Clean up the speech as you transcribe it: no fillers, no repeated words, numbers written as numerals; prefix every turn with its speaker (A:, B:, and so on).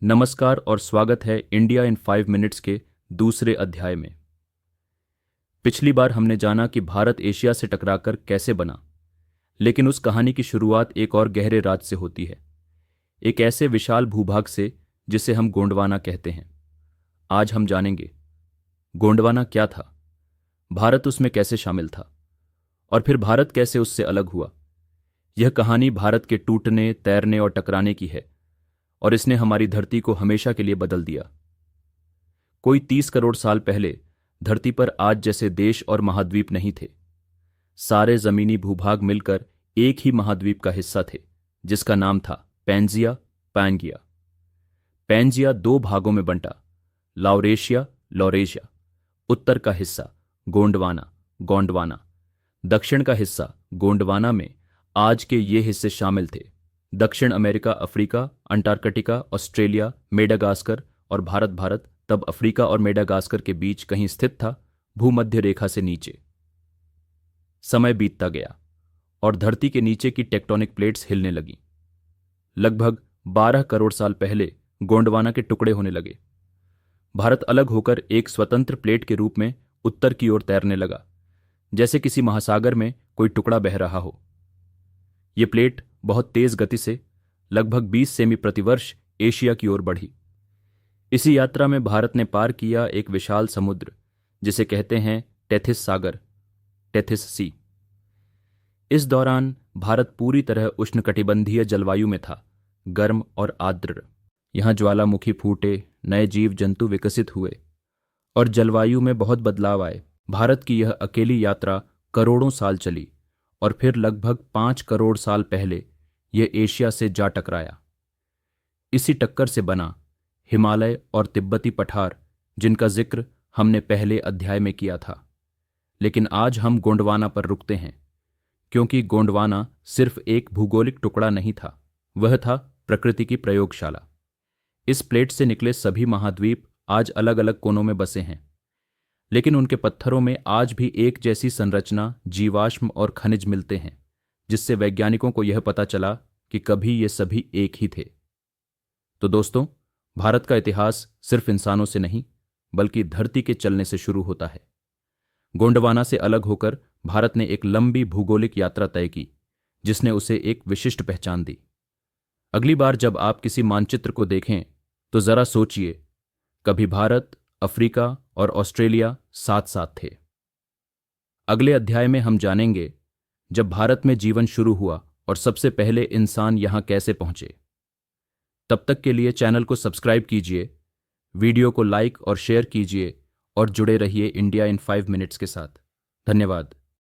A: नमस्कार और स्वागत है इंडिया इन 5 मिनट्स के दूसरे अध्याय में। पिछली बार हमने जाना कि भारत एशिया से टकराकर कैसे बना, लेकिन उस कहानी की शुरुआत एक और गहरे राज से होती है, एक ऐसे विशाल भूभाग से जिसे हम गोंडवाना कहते हैं। आज हम जानेंगे गोंडवाना क्या था, भारत उसमें कैसे शामिल था और फिर भारत कैसे उससे अलग हुआ। यह कहानी भारत के टूटने, तैरने और टकराने की है और इसने हमारी धरती को हमेशा के लिए बदल दिया। कोई 30 करोड़ साल पहले धरती पर आज जैसे देश और महाद्वीप नहीं थे। सारे जमीनी भूभाग मिलकर एक ही महाद्वीप का हिस्सा थे, जिसका नाम था पैंजिया पैंगिया। पैंजिया 2 भागों में बंटा, लाउरेशिया लॉरेशिया। उत्तर का हिस्सा गोंडवाना गोंडवाना, दक्षिण का हिस्सा गोंडवाना में आज के ये हिस्से शामिल थे। दक्षिण America, Africa, Antarctica, Australia, Madagascar और भारत तब अफ्रीका और मेडागास्कर के बीच कहीं स्थित था, भूमध्य रेखा से नीचे। समय बीतता गया और धरती के नीचे की टेक्टोनिक प्लेट्स हिलने लगीं। लगभग 12 करोड़ साल पहले गोंडवाना के टुकड़े होने लगे। भारत अलग होकर एक स्वतंत्र प्लेट के रूप में उत्तर की ओर तैरने लगा, जैसे किसी महासागर में कोई टुकड़ा बह रहा हो। ये प्लेट बहुत तेज गति से लगभग 20 सेमी प्रतिवर्ष एशिया की ओर बढ़ी। इसी यात्रा में भारत ने पार किया एक विशाल समुद्र, जिसे कहते हैं टेथिस सागर, टेथिस सी। इस दौरान भारत पूरी तरह उष्णकटिबंधीय जलवायु में था, गर्म और आर्द्र। यहाँ ज्वालामुखी फूटे, नए जीव जंतु विकसित हुए और जलवायु में बहुत बदलाव आए। भारत की यह अकेली यात्रा करोड़ों साल चली और फिर लगभग 5 करोड़ साल पहले यह एशिया से जा टकराया। इसी टक्कर से बना हिमालय और तिब्बती पठार, जिनका जिक्र हमने पहले अध्याय में किया था। लेकिन आज हम गोंडवाना पर रुकते हैं, क्योंकि गोंडवाना सिर्फ एक भूगोलिक टुकड़ा नहीं था, वह था प्रकृति की प्रयोगशाला। इस प्लेट से निकले सभी महाद्वीप आज अलग अलग कोनों में बसे हैं, लेकिन उनके पत्थरों में आज भी एक जैसी संरचना, जीवाश्म और खनिज मिलते हैं, जिससे वैज्ञानिकों को यह पता चला कि कभी ये सभी एक ही थे। तो दोस्तों, भारत का इतिहास सिर्फ इंसानों से नहीं, बल्कि धरती के चलने से शुरू होता है। गोंडवाना से अलग होकर भारत ने एक लंबी भूगोलिक यात्रा तय की, जिसने उसे एक विशिष्ट पहचान दी। अगली बार जब आप किसी मानचित्र को देखें तो जरा सोचिए, कभी भारत, अफ्रीका और ऑस्ट्रेलिया साथ साथ थे। अगले अध्याय में हम जानेंगे जब भारत में जीवन शुरू हुआ और सबसे पहले इंसान यहां कैसे पहुंचे। तब तक के लिए चैनल को सब्सक्राइब कीजिए, वीडियो को लाइक और शेयर कीजिए और जुड़े रहिए इंडिया इन 5 मिनट्स के साथ। धन्यवाद।